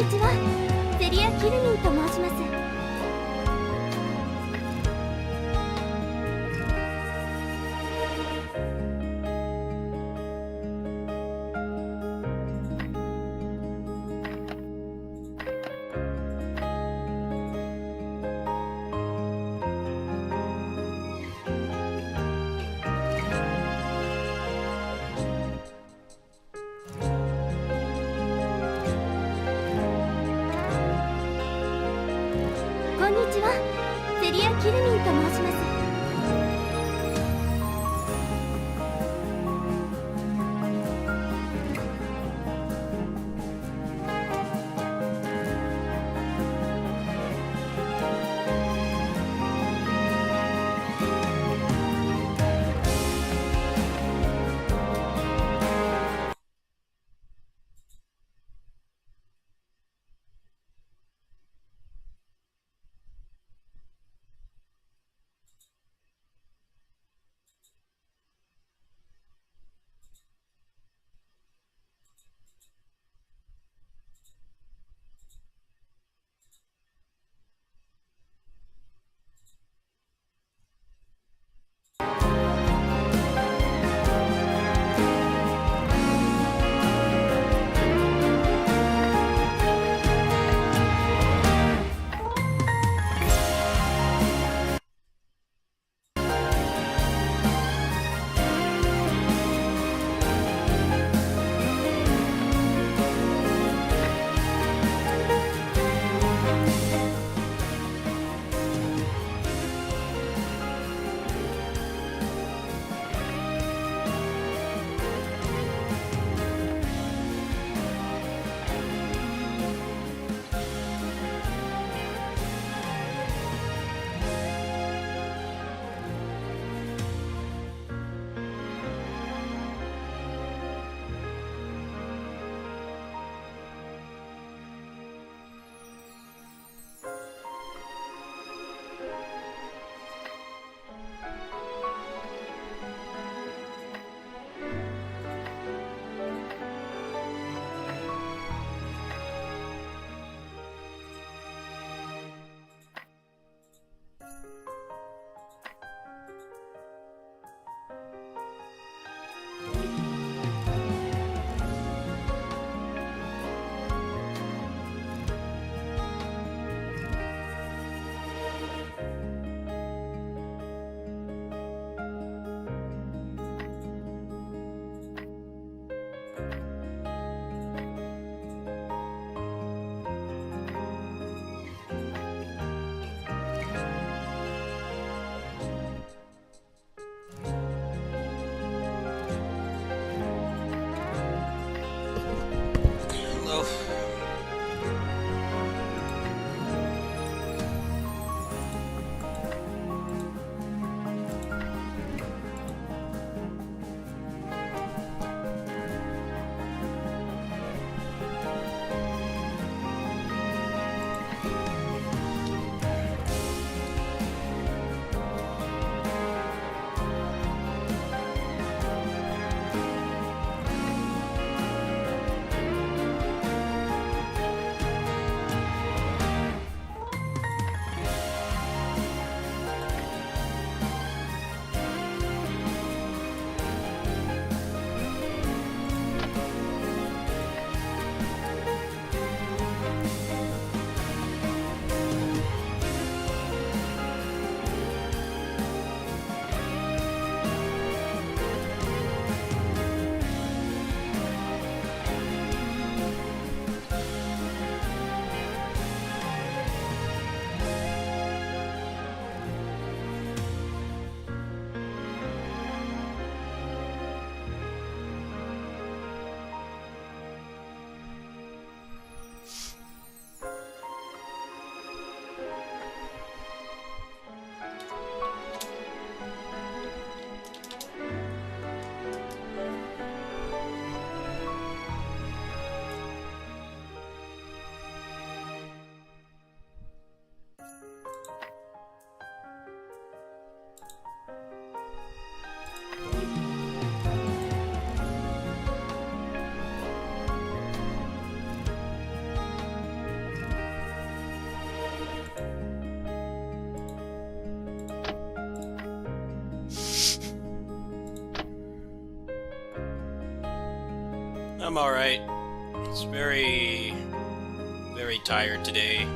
ちは。セリア・キルミンと申します。I'm alright. It's very tired today.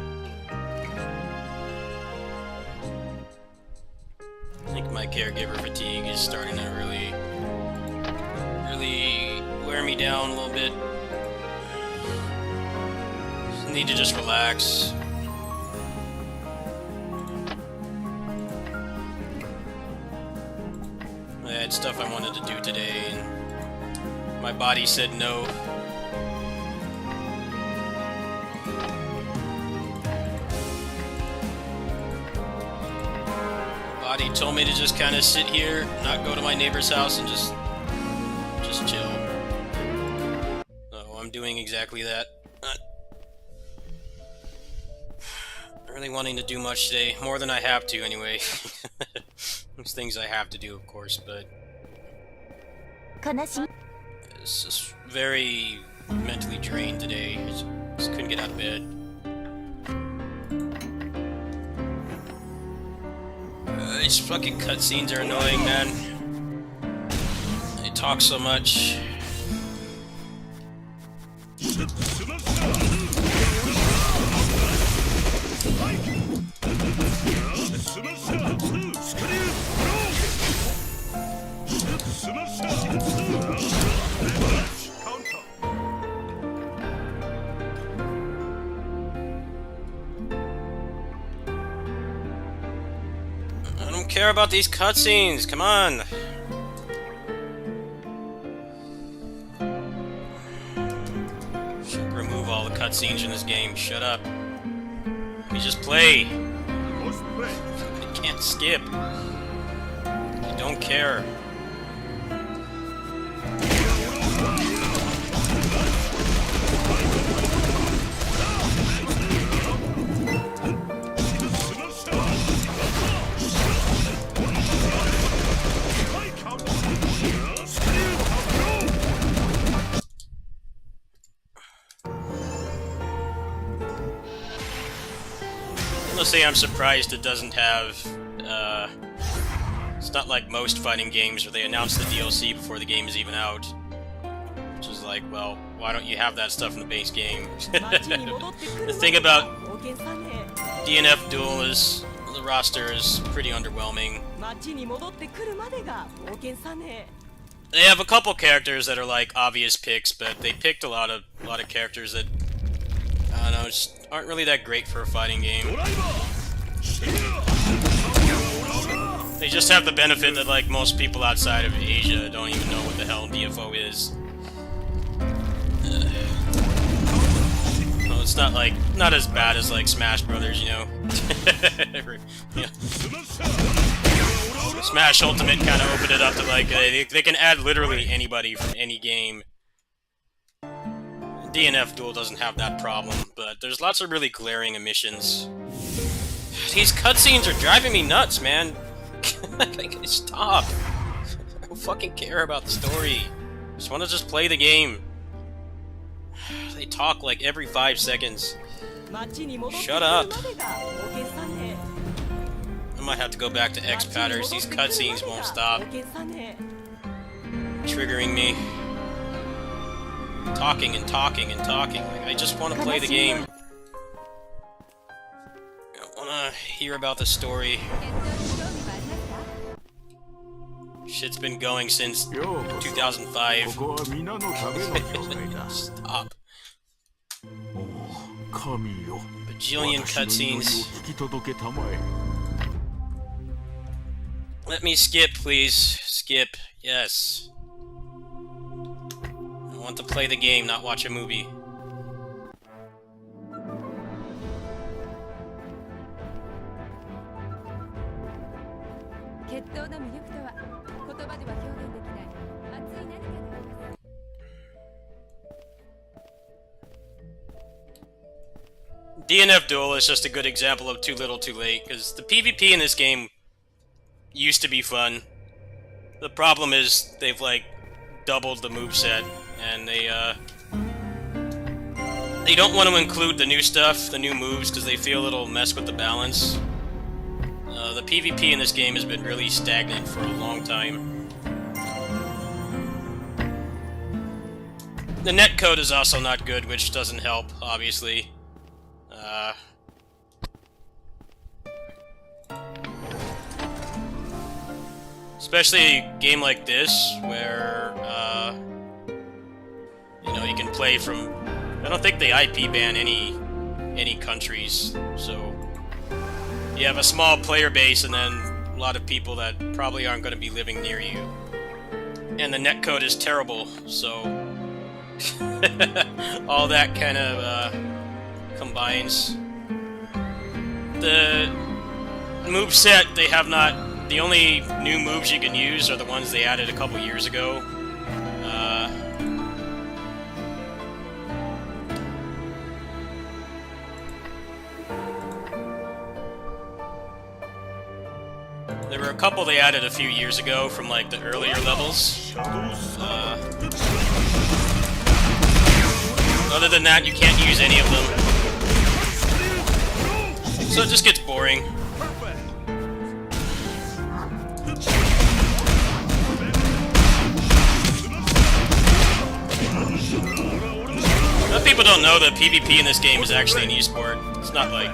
I think my caregiver fatigue is starting to really wear me down a little bit. I need to just relax. I had stuff I wanted to do today, and my body said no. My body told me to just kind of sit here, not go to my neighbor's house, and just chill. So I'm doing exactly that. Not really wanting to do much today, more than I have to anyway. There's things I have to do, of course, but it's just very mentally drained today. I just couldn't get out of bed. These fucking cutscenes are annoying, man. They talk so much. I don't care about these cutscenes, come on! Should remove all the cutscenes in this game, shut up. Let me just play! I can't skip. I don't care. I'll say I'm surprised it doesn't have, it's not like most fighting games where they announce the DLC before the game is even out. Which is like, well, why don't you have that stuff in the base game? The thing about DnF Duel is, the roster is pretty underwhelming. They have a couple characters that are like obvious picks, but they picked a lot of characters that, I don't know, just aren't really that great for a fighting game. They just have the benefit that, like, most people outside of Asia don't even know what the hell DFO is. Well, it's not like, not as bad as, like, Smash Brothers, you know? Yeah. Smash Ultimate kind of opened it up to, like, they can add literally anybody from any game. DnF Duel doesn't have that problem, but there's lots of really glaring omissions. These cutscenes are driving me nuts, man. Stop. I don't fucking care about the story. I just want to just play the game. They talk like every 5 seconds. Shut up. I might have to go back to X-Patters. These cutscenes won't stop triggering me. Talking and talking and talking. Like, I just want to play the game. I don't want to hear about the story. Shit's been going since 2005. Stop. Bajillion cutscenes. Let me skip, please. Skip. Yes. I want to play the game, not watch a movie. DnF Duel is just a good example of too little too late, because the PvP in this game used to be fun. The problem is they've, like, doubled the moveset, and they don't want to include the new stuff, the new moves, because they feel it'll mess with the balance. The PvP in this game has been really stagnant for a long time. The netcode is also not good, which doesn't help, obviously. Especially a game like this, where, you know, you can play from... I don't think they IP ban any countries, so... You have a small player base and then a lot of people that probably aren't going to be living near you. And the netcode is terrible, so... all that kind of, combines. The moveset, they have not... The only new moves you can use are the ones they added a couple years ago. There were a couple they added a few years ago from, like, the earlier levels. Other than that, you can't use any of them. So it just gets boring. A lot of people don't know that PvP in this game is actually an esport. It's not like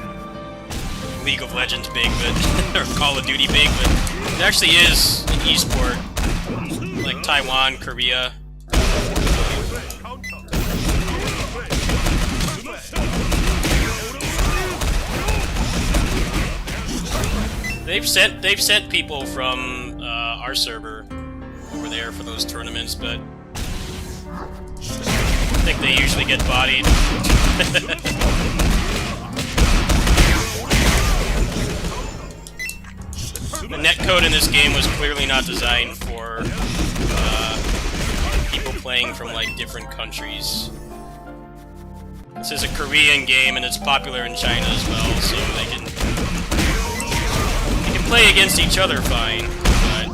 League of Legends big, but or Call of Duty big, but it actually is an esport. Like Taiwan, Korea. They've sent people from our server over there for those tournaments, but I think they usually get bodied. The netcode in this game was clearly not designed for people playing from, like, different countries. This is a Korean game and it's popular in China as well, so they can play against each other fine, but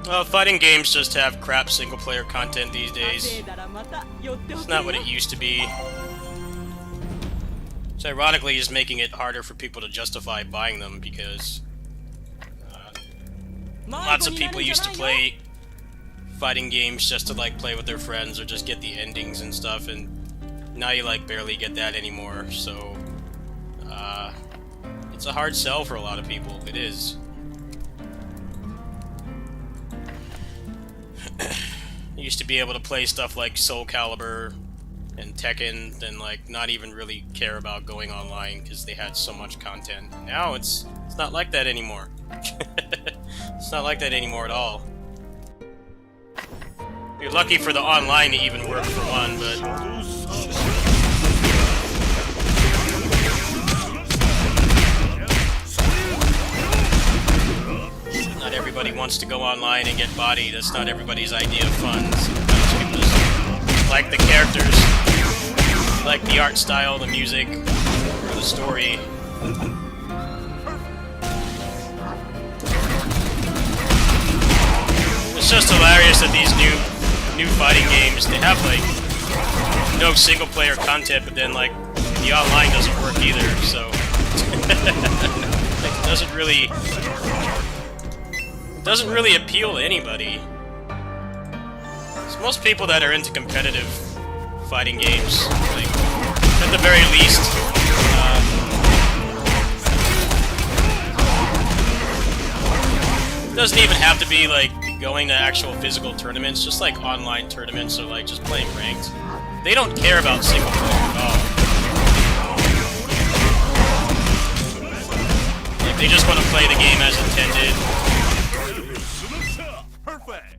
well, fighting games just have crap single-player content these days. It's not what it used to be. Which ironically is making it harder for people to justify buying them, because lots of people used to play fighting games just to, like, play with their friends or just get the endings and stuff, and now you, like, barely get that anymore, so it's a hard sell for a lot of people. It is. You used to be able to play stuff like Soul Calibur and Tekken and, like, not even really care about going online because they had so much content. Now it's not like that anymore. It's not like that anymore at all. You're lucky for the online to even work for one, but not everybody wants to go online and get bodied. That's not everybody's idea of fun. Sometimes people just like the characters, like the art style, the music, or the story. It's just hilarious that these new fighting games, they have, like, no single-player content, but then, like, the online doesn't work either, so like, it doesn't really appeal to anybody. So most people that are into competitive fighting games, like, at the very least, it doesn't even have to be, like, going to actual physical tournaments, just like online tournaments or like just playing ranked, they don't care about single player at all. Like, they just want to play the game as intended. Perfect.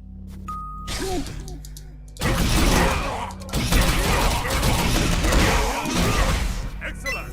Excellent.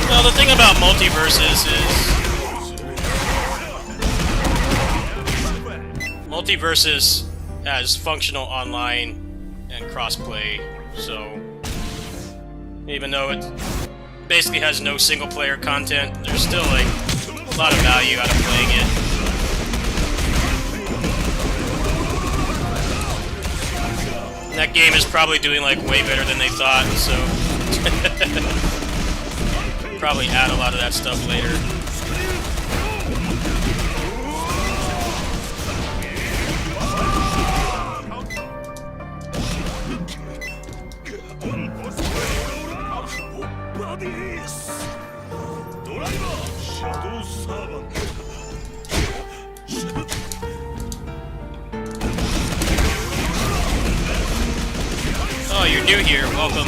Well, the thing about multiverses is multiverses has functional online and crossplay, so even though it basically has no single player content, there's still like a lot of value out of playing it. That game is probably doing like way better than they thought, so probably add a lot of that stuff later. Oh, you're new here. Welcome.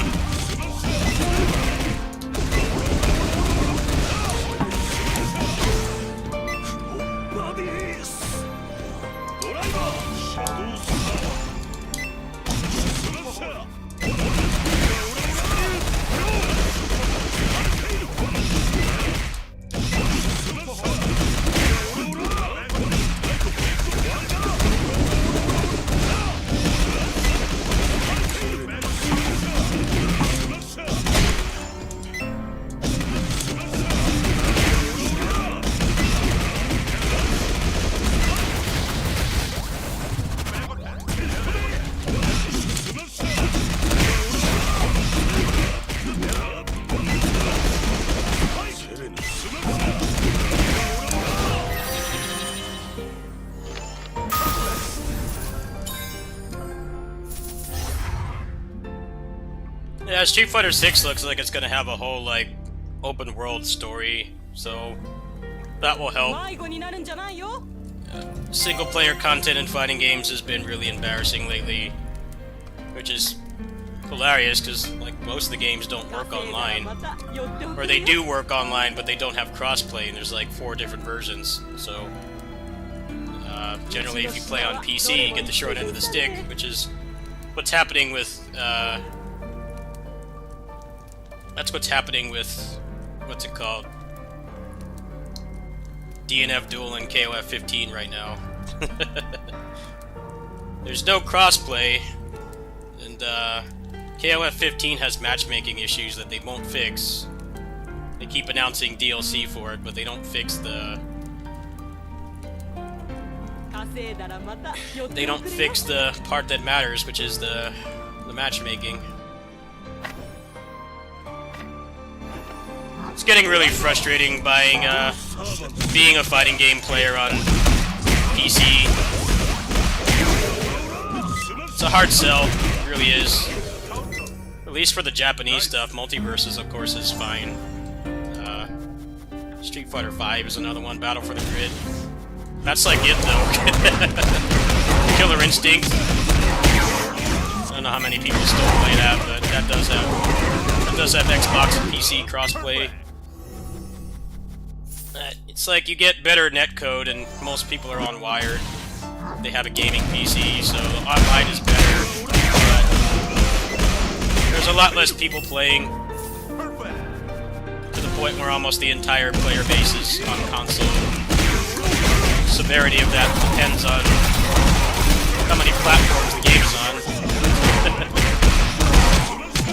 Yeah, Street Fighter 6 looks like it's gonna have a whole, like, open world story, so that will help. Single player content in fighting games has been really embarrassing lately, which is hilarious because, like, most of the games don't work online. Or they do work online, but they don't have crossplay, and there's like 4 different versions, so generally if you play on PC, you get the short end of the stick, which is what's happening with, that's what's happening with, what's it called? DnF Duel and KOF 15 right now. There's no crossplay, and KOF 15 has matchmaking issues that they won't fix. They keep announcing DLC for it, but they don't fix the... They don't fix the part that matters, which is the matchmaking. It's getting really frustrating buying, being a fighting game player on PC. It's a hard sell, it really is. At least for the Japanese stuff, Multiverses, of course, is fine. Street Fighter 5 is another one, Battle for the Grid. That's like it, though. Killer Instinct. I don't know how many people still play that, but that does have Xbox and PC crossplay. It's like you get better netcode, and most people are on Wired. They have a gaming PC, so online is better. But there's a lot less people playing, to the point where almost the entire player base is on console. Severity of that depends on how many platforms the game is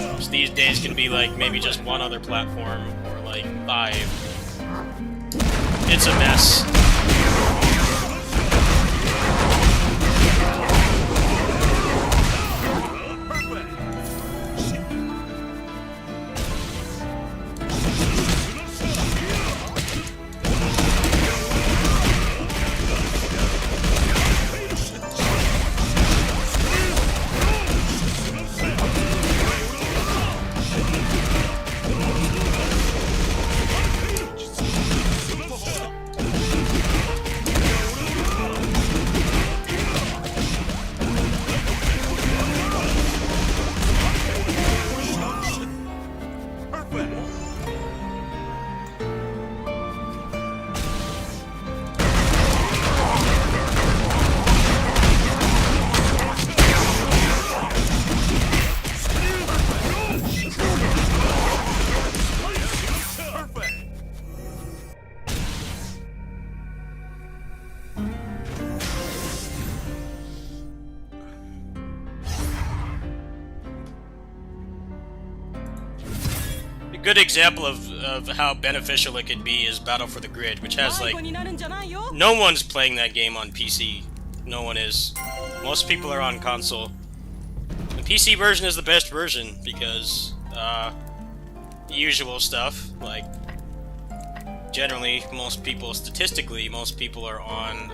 on. Which these days can be like maybe just one other platform, or like 5. It's a mess. A good example of how beneficial it could be is Battle for the Grid, which has like no one's playing that game on PC. No one is. Most people are on console. The PC version is the best version because the usual stuff, like generally statistically most people are on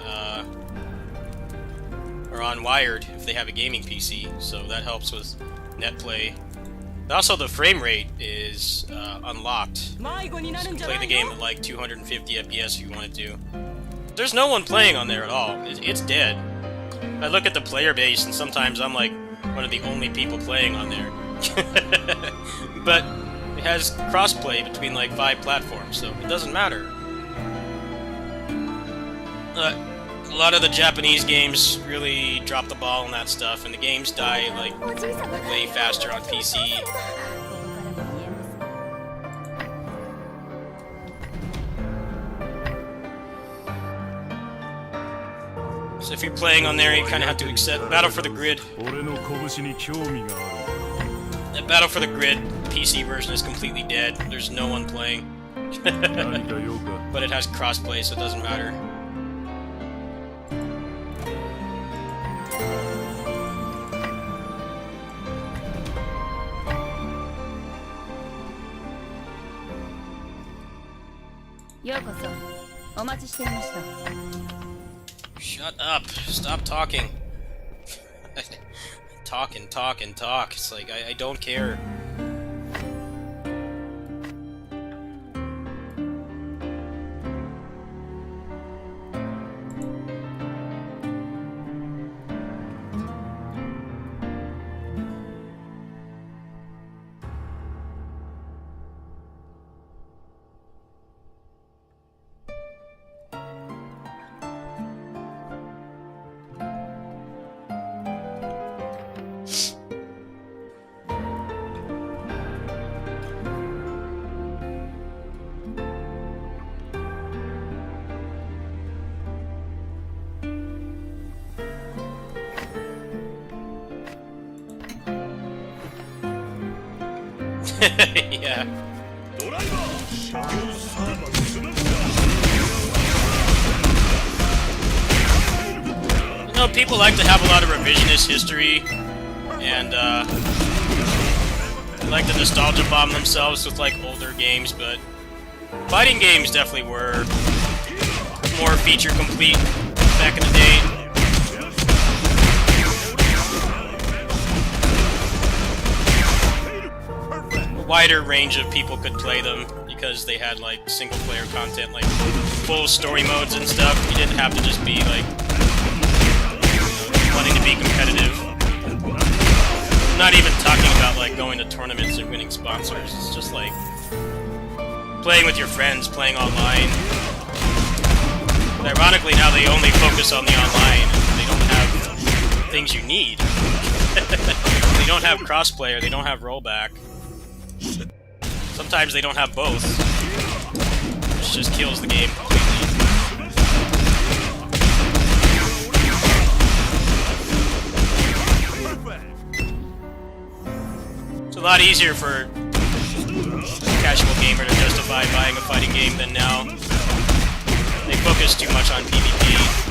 wired if they have a gaming PC, so that helps with net play. Also, the frame rate is unlocked, so you can play the game at like 250 FPS if you wanted to. There's no one playing on there at all. It's dead. I look at the player base and sometimes I'm like one of the only people playing on there. But it has crossplay between like 5 platforms, so it doesn't matter. A lot of the Japanese games really drop the ball on that stuff, and the games die like way faster on PC. So if you're playing on there, you kind of have to accept Battle for the Grid. The Battle for the Grid PC version is completely dead. There's no one playing. But it has crossplay, so it doesn't matter. Shut up. Stop talking. Talk and talk and talk. It's like, I don't care. Yeah. You know, people like to have a lot of revisionist history, and they like to nostalgia bomb themselves with like older games, but fighting games definitely were more feature complete back in the day. Wider range of people could play them because they had like single player content, like full story modes and stuff. You didn't have to just be like wanting to be competitive. I'm not even talking about like going to tournaments and winning sponsors. It's just like playing with your friends, playing online. But ironically, now they only focus on the online. They don't have things you need. They don't have crossplay or they don't have rollback. Sometimes they don't have both, which just kills the game completely. It's a lot easier for a casual gamer to justify buying a fighting game than now. They focus too much on PvP.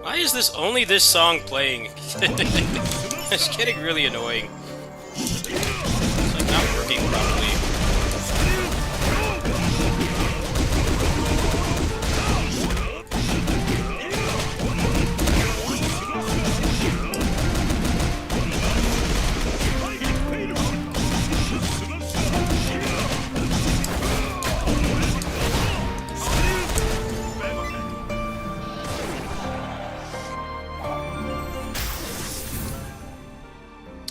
Why is this only this song playing? It's getting really annoying. It's like not working properly.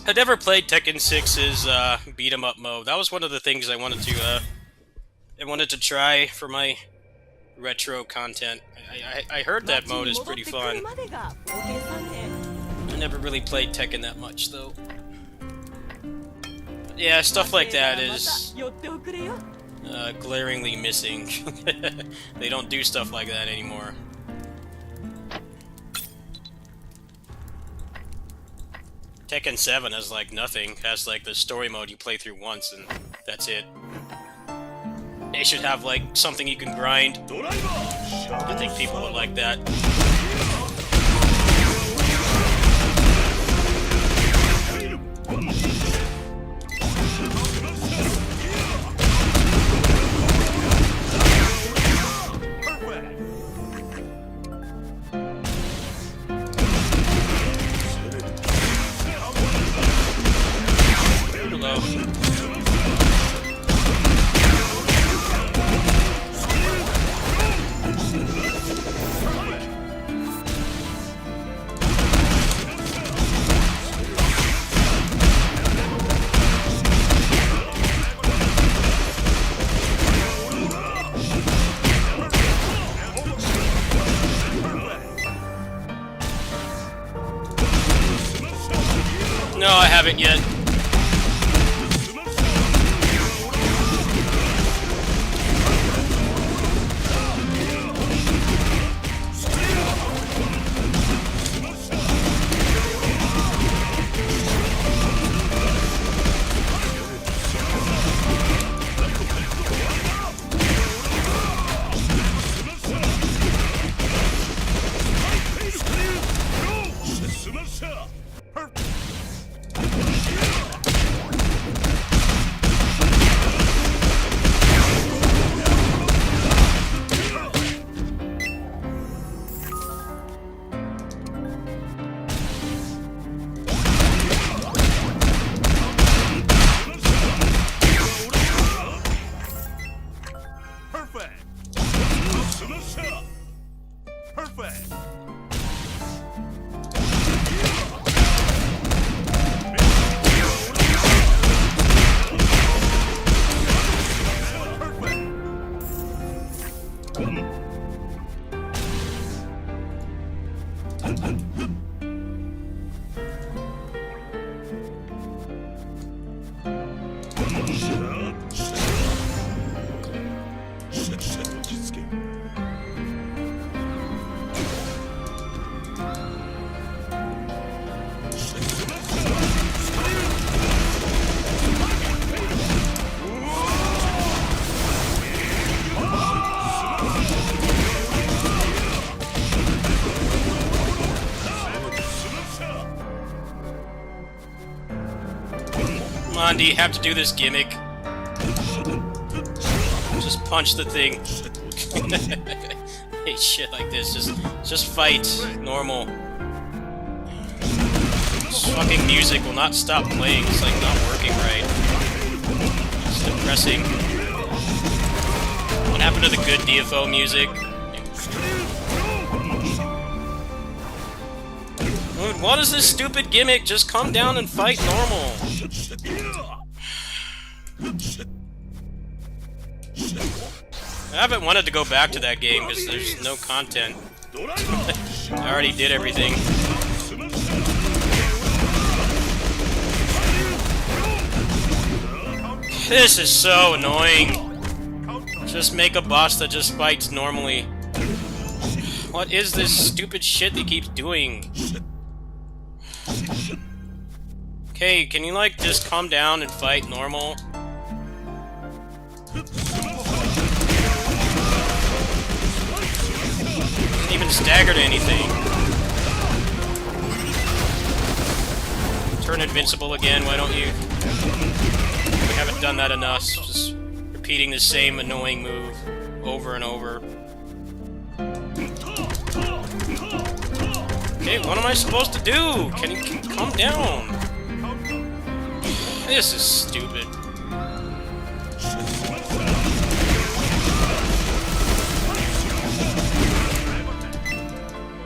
I never played Tekken 6's beat 'em up mode. That was one of the things I wanted to try for my retro content. I heard that mode is pretty fun. I never really played Tekken that much though. Yeah, stuff like that is glaringly missing. They don't do stuff like that anymore. Tekken 7 has like nothing, has like the story mode you play through once and that's it. They should have like something you can grind. I think people would like that. No, I haven't yet. Come on, do you have to do this gimmick? Just punch the thing. hate shit like this. Just fight normal. This fucking music will not stop playing. It's like not working right. It's depressing. What happened to the good DFO music? Dude, what is this stupid gimmick? Just come down and fight normal. I haven't wanted to go back to that game because there's no content. I already did everything. This is so annoying. Just make a boss that just fights normally. What is this stupid shit that keeps doing? Okay, can you like just calm down and fight normal? Doesn't even stagger to anything. Turn invincible again, why don't you? We haven't done that enough, just repeating the same annoying move over and over. Okay, what am I supposed to do? Can you calm down? This is stupid.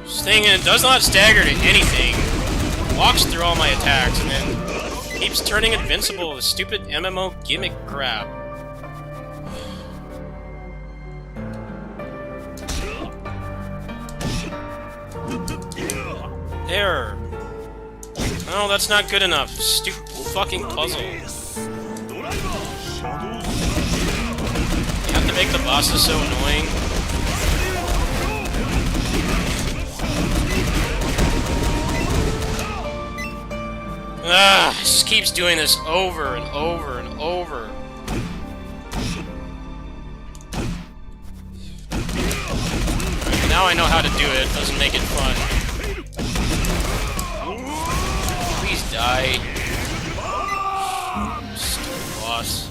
This thing does not stagger to anything. Walks through all my attacks and then keeps turning invincible with stupid MMO gimmick crap. There. No, that's not good enough. Stupid fucking puzzle. You have to make the bosses so annoying. It just keeps doing this over and over and over. Now I know how to do it. Doesn't make it fun. Please die. Stupid boss.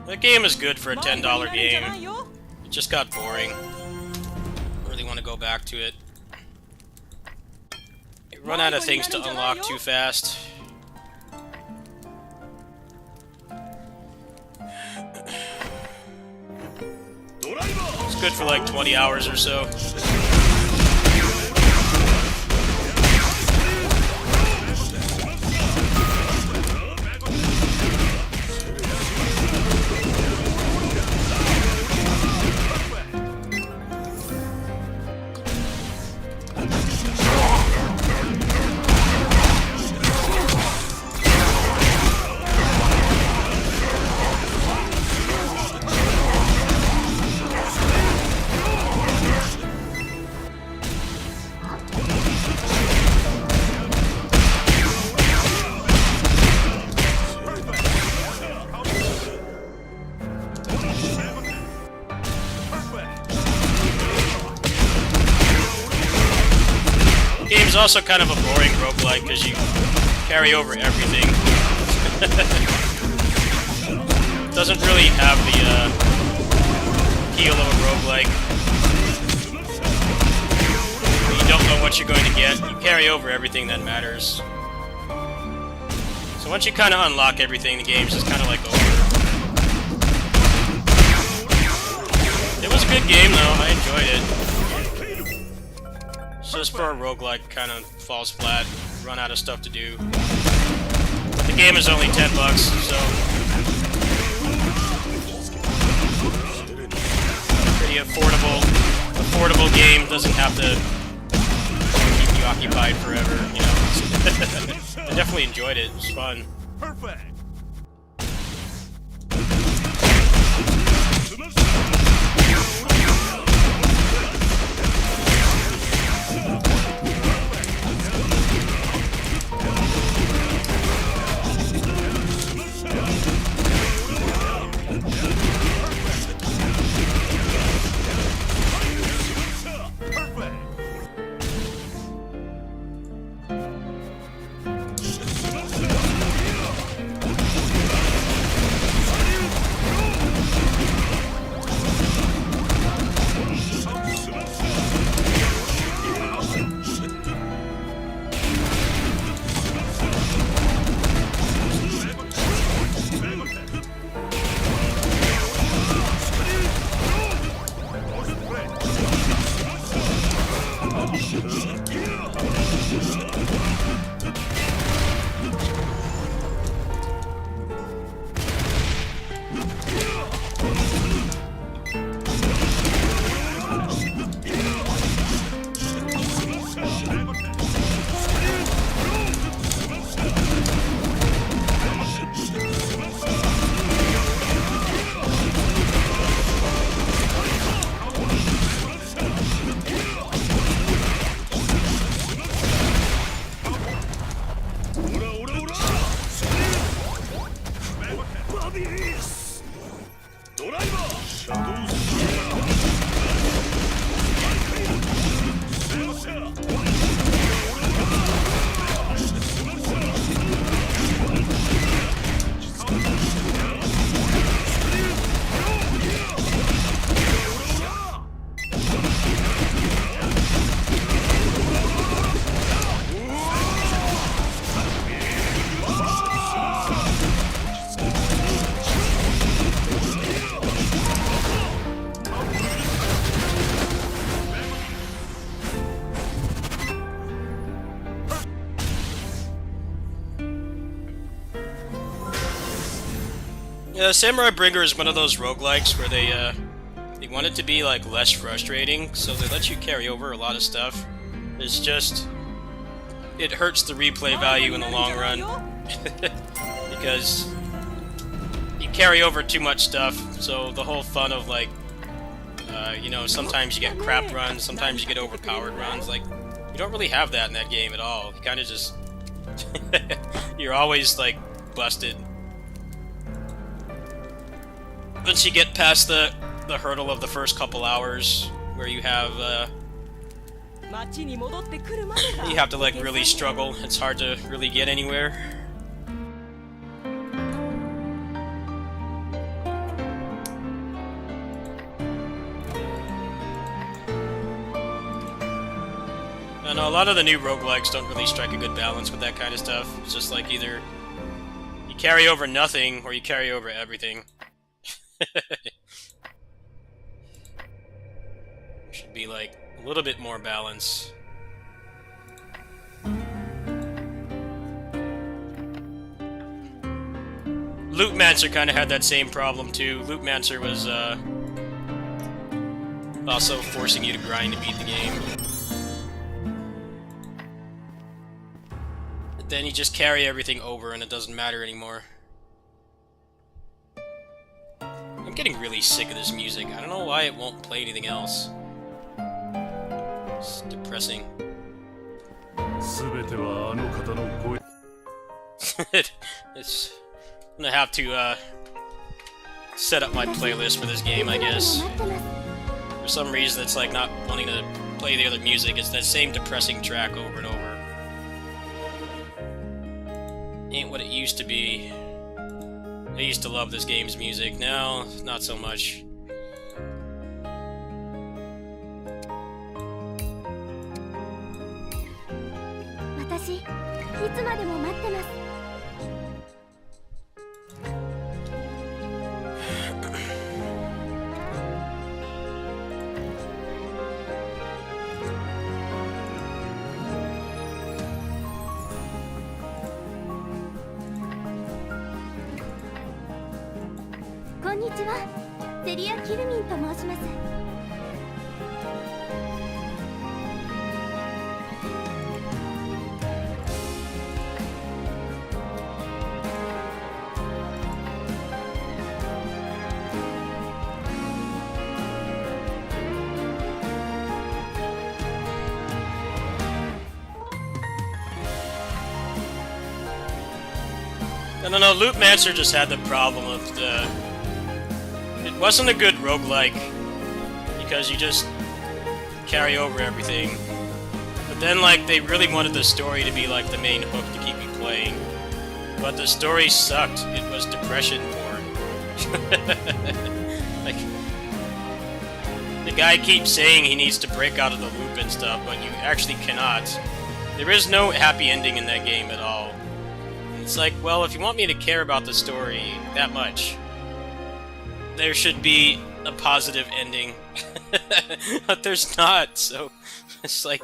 That game is good for a $10 game. It just got boring. I really want to go back to it. I run out of things to unlock too fast. It's good for like 20 hours or so. Game's also kind of a boring roguelike because you carry over everything. Doesn't really have the appeal of a roguelike. You don't know what you're going to get. You carry over everything that matters. So once you kind of unlock everything, the game's just kind of like over. It was a good game though, I enjoyed it. Just for a roguelike, kind of falls flat, run out of stuff to do. The game is only $10, so pretty affordable game. Doesn't have to keep you occupied forever, you know. I definitely enjoyed it. It was fun. Perfect. Yeah, Samurai Bringer is one of those roguelikes where they want it to be like less frustrating, so they let you carry over a lot of stuff. It's just it hurts the replay value in the long run because you carry over too much stuff. So the whole fun of like, you know, sometimes you get crap runs, sometimes you get overpowered runs. Like, you don't really have that in that game at all. You kind of just you're always like busted. Once you get past the hurdle of the first couple hours, where you have to like really struggle. It's hard to really get anywhere. I know a lot of the new roguelikes don't really strike a good balance with that kind of stuff. It's just like either you carry over nothing or you carry over everything. Should be like a little bit more balance. Lootmancer kind of had that same problem too. Lootmancer was also forcing you to grind to beat the game. But then you just carry everything over and it doesn't matter anymore. I'm getting really sick of this music. I don't know why it won't play anything else. It's depressing. It's... I'm gonna have to, set up my playlist for this game, I guess. For some reason, it's like not wanting to play the other music. It's that same depressing track over and over. Ain't what it used to be. I used to love this game's music. Now, not so much. No, Lootmancer just had the problem of the... It wasn't a good roguelike, because you just carry over everything. But then, like, they really wanted the story to be, like, the main hook to keep you playing. But the story sucked. It was depression porn. Like, the guy keeps saying he needs to break out of the loop and stuff, but you actually cannot. There is no happy ending in that game at all. It's like, well, if you want me to care about the story that much, there should be a positive ending. But there's not, so it's like...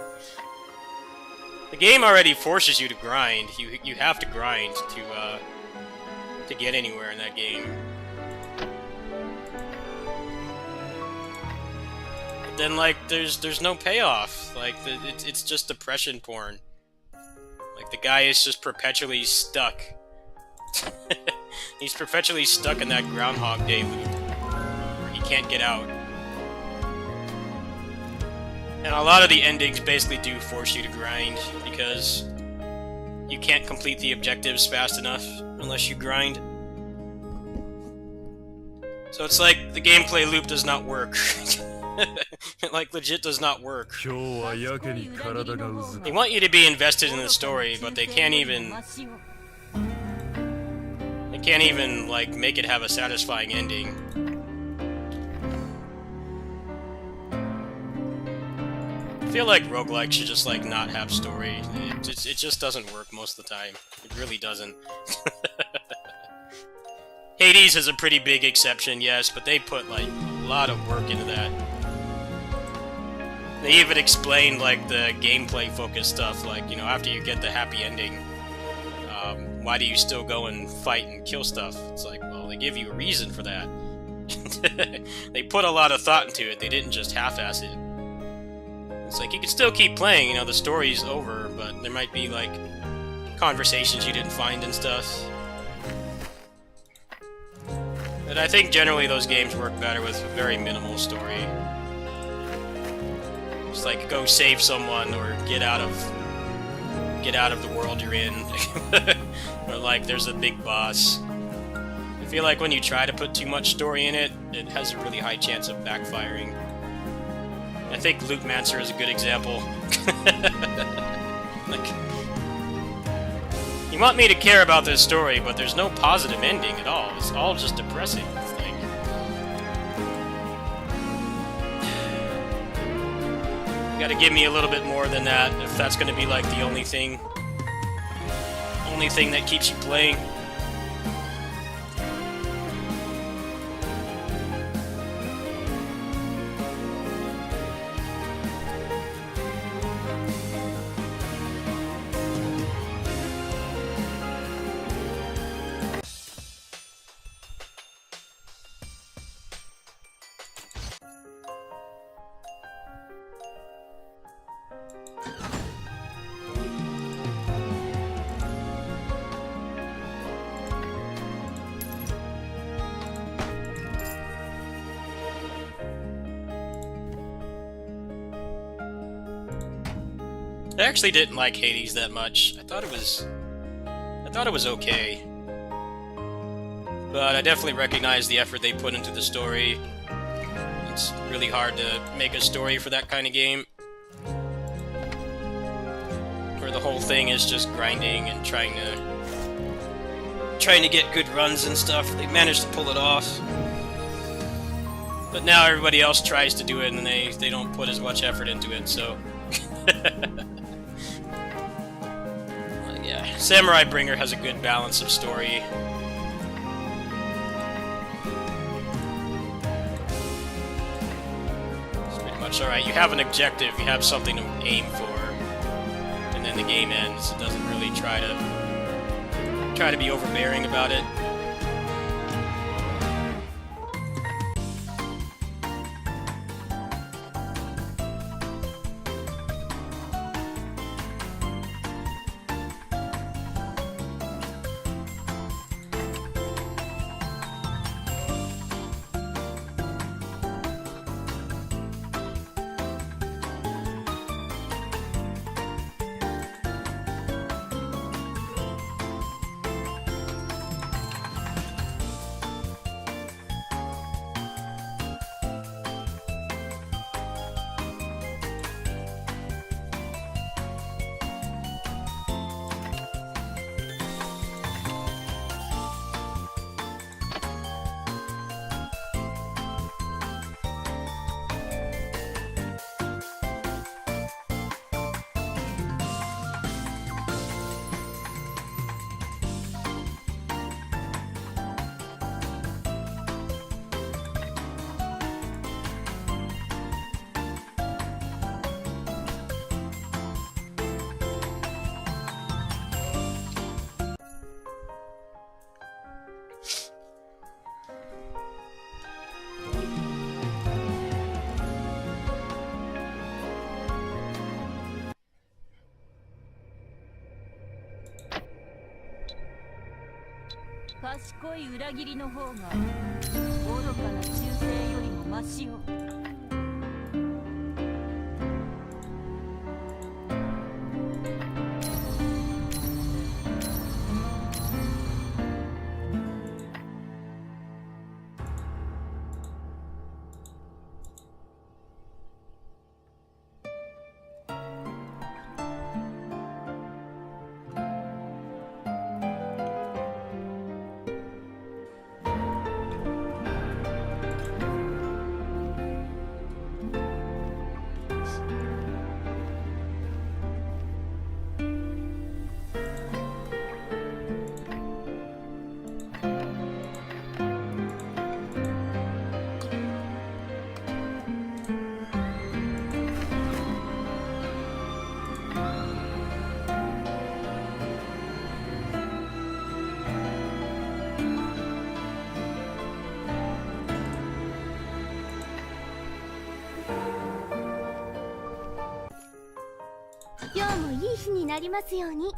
The game already forces you to grind. You have to grind to get anywhere in that game. But then, like, there's no payoff. Like, it's just depression porn. Like, the guy is just perpetually stuck. He's perpetually stuck in that Groundhog Day loop, where he can't get out. And a lot of the endings basically do force you to grind, because you can't complete the objectives fast enough unless you grind. So it's like the gameplay loop does not work. It like legit does not work. 今日はやけに体がうず They want you to be invested in the story, but they can't even like make it have a satisfying ending. I feel like roguelike should just like not have story. It just doesn't work most of the time. It really doesn't. Hades is a pretty big exception, yes, but they put like a lot of work into that. They even explained like the gameplay focused stuff, like, you know, after you get the happy ending, why do you still go and fight and kill stuff? It's like, well, they give you a reason for that. They put a lot of thought into it. They didn't just half-ass it. It's like, you can still keep playing, you know, the story's over, but there might be, like, conversations you didn't find and stuff. But I think generally those games work better with very minimal story. Just like, go save someone, or get out of the world you're in. Or like, there's a big boss. I feel like when you try to put too much story in it, it has a really high chance of backfiring. I think Lootmancer is a good example. Like, you want me to care about this story, but there's no positive ending at all. It's all just depressing. It's like, you gotta give me a little bit more than that if that's gonna be like the only thing that keeps you playing. I actually didn't like Hades that much. I thought it was okay. But I definitely recognize the effort they put into the story. It's really hard to make a story for that kind of game, where the whole thing is just grinding and trying to get good runs and stuff. They managed to pull it off. But now everybody else tries to do it, and they don't put as much effort into it, so... Yeah, Samurai Bringer has a good balance of story. It's pretty much alright. You have an objective, you have something to aim for, and then the game ends. It doesnn't really try to be overbearing about it.賢い裏切りの方が愚かな忠誠よりもマシよ。い日になりますように。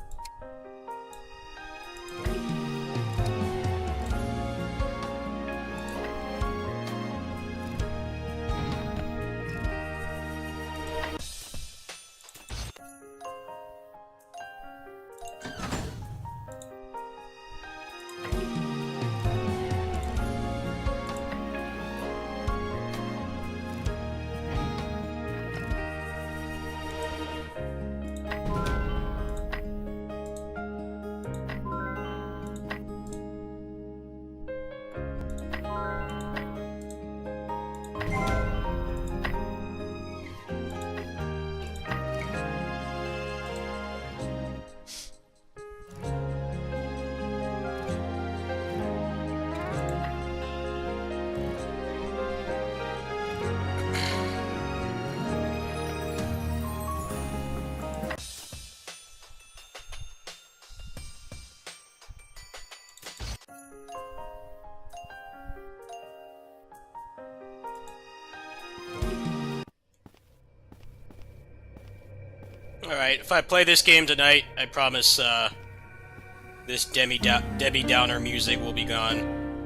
Alright, if I play this game tonight, I promise this Debbie Downer music will be gone.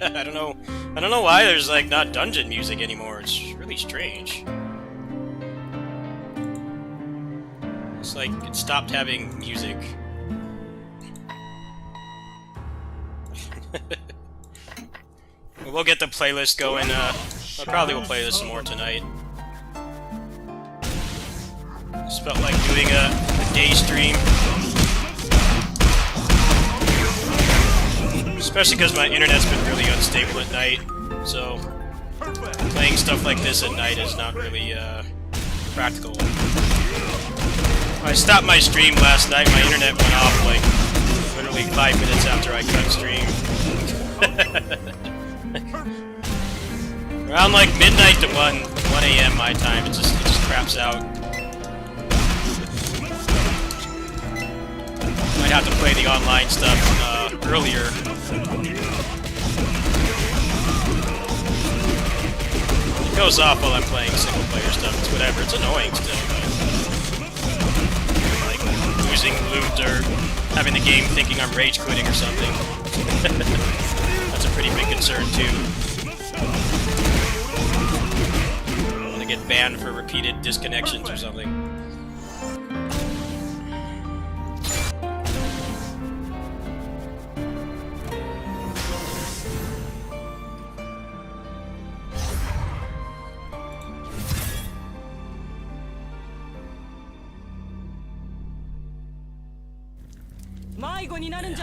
I don't know why there's like not dungeon music anymore. It's really strange. It's like it stopped having music. We'll get the playlist going. I probably will play this some more tonight. Just felt like doing a day stream. Especially because my internet's been really unstable at night, so playing stuff like this at night is not really practical. I stopped my stream last night, my internet went off like literally 5 minutes after I cut stream. Around like midnight to 1 a.m. my time, it just craps out. Might have to play the online stuff earlier. It goes off while I'm playing single player stuff. It's whatever. It's annoying still, but like losing loot or having the game thinking I'm rage quitting or something. That's a pretty big concern too. I'm gonna get banned for repeated disconnections or something.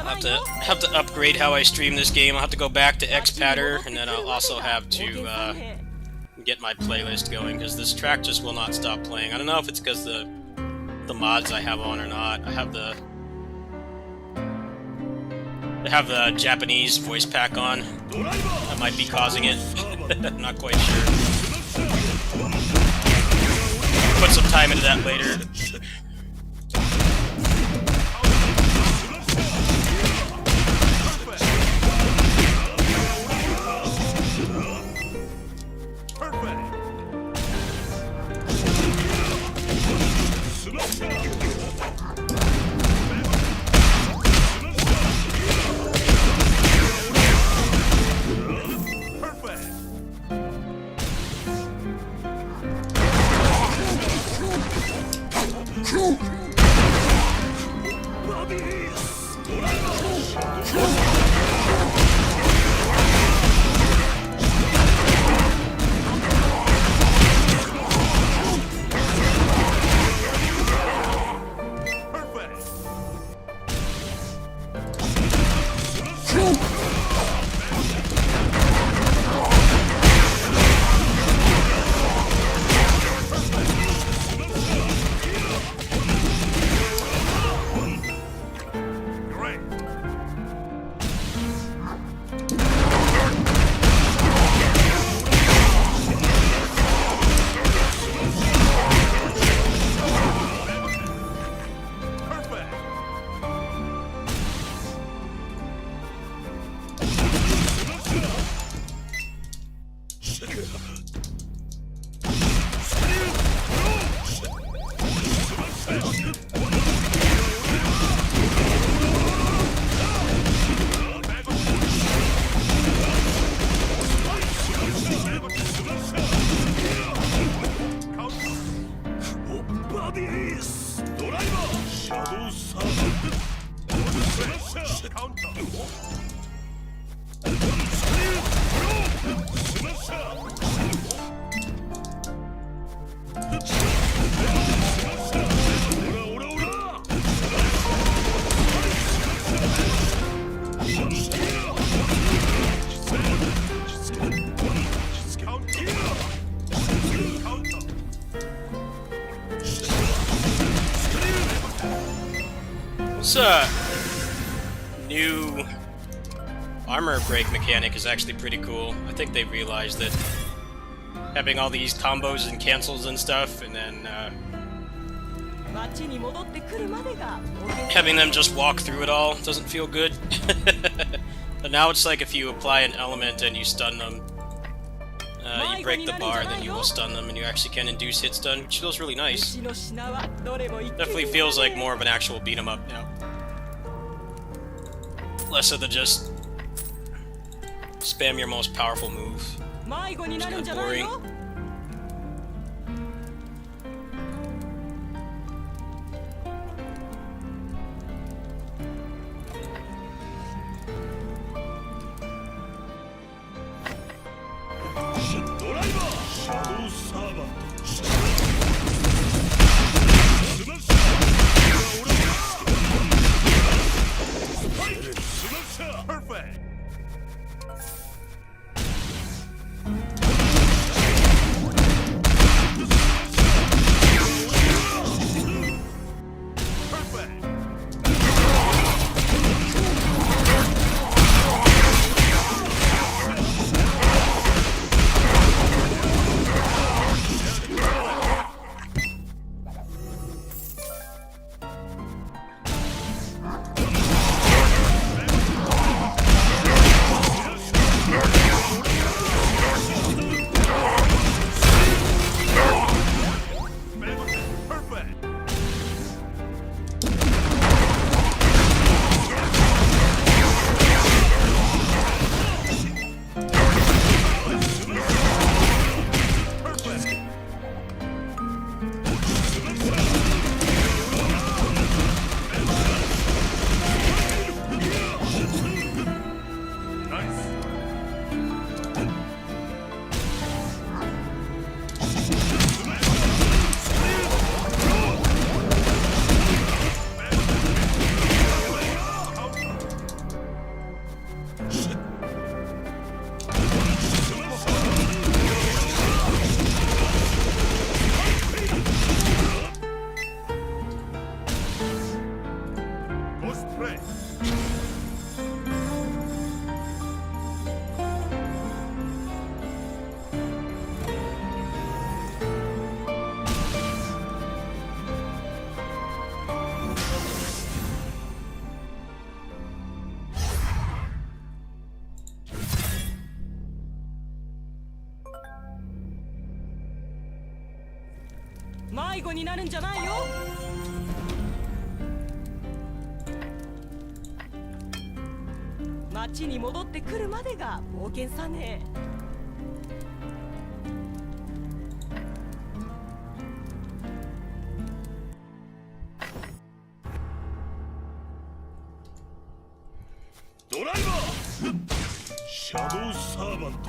I'll have to upgrade how I stream this game. I'll have to go back to Xpatter, and then I'll also have to get my playlist going, because this track just will not stop playing. I don't know if it's because the mods I have on or not. I have the Japanese voice pack on. That might be causing it. I'm not quite sure. I'll put some time into that later. This new armor break mechanic is actually pretty cool. I think they realized that having all these combos and cancels and stuff, and then having them just walk through it all doesn't feel good. But now it's like if you apply an element and you stun them, you break the bar, then you will stun them, and you actually can induce hit stun, which feels really nice. Definitely feels like more of an actual beat 'em up now. Less of the just spam your most powerful move. It's kind of boring.迷子になるんじゃないよ。町に戻ってくるまでが冒険さね。ドライバーシャドウサーバント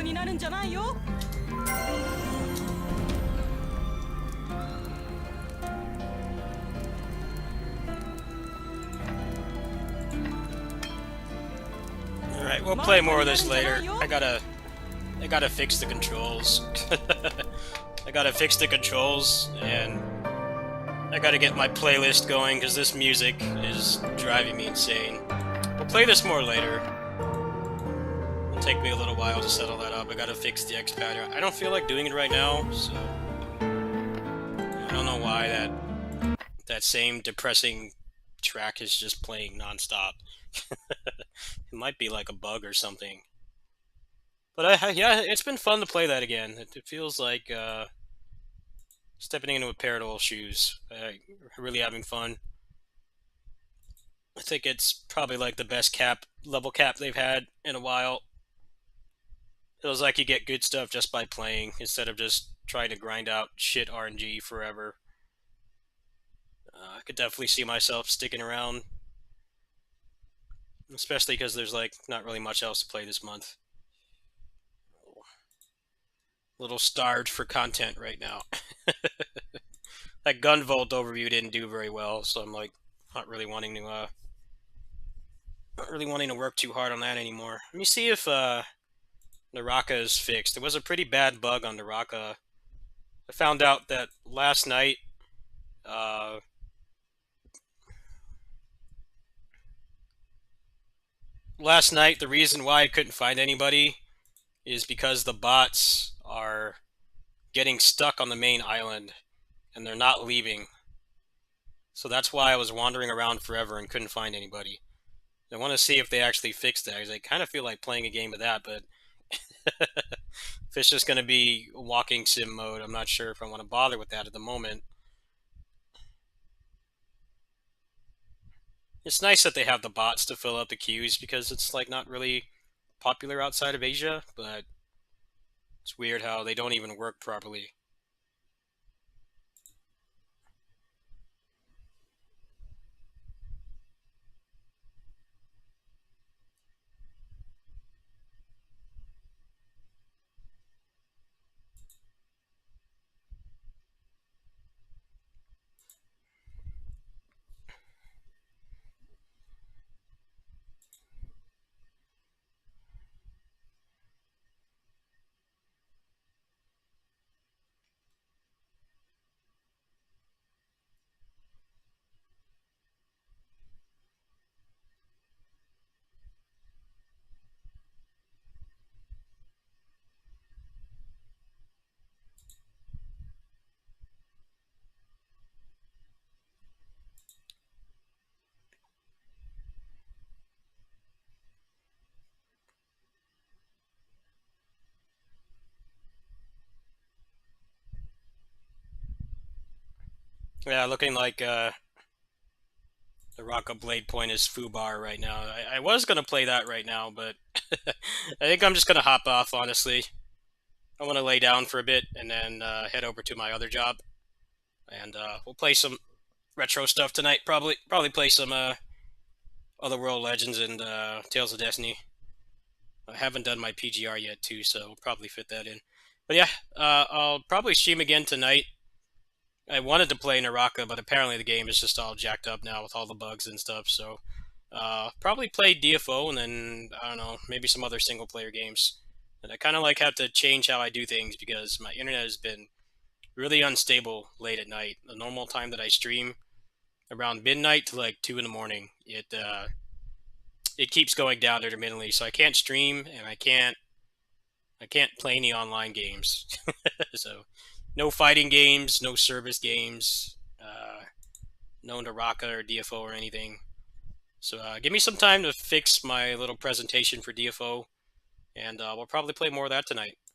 こになるんじゃないよ。Alright, we'll play more of this later. I gotta fix the controls. I gotta fix the controls, and I gotta get my playlist going, because this music is driving me insane. We'll play this more later. It'll take me a little while to settle that up. I gotta fix the X-Pad. I don't feel like doing it right now, so... I don't know why that same depressing track is just playing non-stop. It might be like a bug or something. But yeah, it's been fun to play that again. It feels like stepping into a pair of old shoes. Really having fun. I think it's probably like the best level cap they've had in a while. Feels like you get good stuff just by playing instead of just trying to grind out shit RNG forever. I could definitely see myself sticking around. Especially because there's like not really much else to play this month. Little starved for content right now. That Gunvolt overview didn't do very well, so I'm like not really wanting to work too hard on that anymore. Let me see if Naraka is fixed. There was a pretty bad bug on Naraka. I found out that last night. The reason why I couldn't find anybody is because the bots are getting stuck on the main island and they're not leaving. So that's why I was wandering around forever and couldn't find anybody. I want to see if they actually fixed that, because I kind of feel like playing a game of that, but if it's just going to be walking sim mode, I'm not sure if I want to bother with that at the moment. It's nice that they have the bots to fill out the queues, because it's like not really popular outside of Asia, but it's weird how they don't even work properly. Yeah, looking like the Raka Blade Point is Fubar right now. I was going to play that right now, but I think I'm just going to hop off, honestly. I want to lay down for a bit and then head over to my other job. And we'll play some retro stuff tonight, probably play some Otherworld Legends and Tales of Destiny. I haven't done my PGR yet, too, so we'll probably fit that in. But yeah, I'll probably stream again tonight. I wanted to play Naraka, but apparently the game is just all jacked up now with all the bugs and stuff, so probably play DFO and then, I don't know, maybe some other single-player games. And I kind of like have to change how I do things because my internet has been really unstable late at night. The normal time that I stream, around midnight to like 2 in the morning, it keeps going down intermittently, so I can't stream and I can't play any online games. So no fighting games, no service games, no Naraka or DFO or anything. So give me some time to fix my little presentation for DFO, and we'll probably play more of that tonight.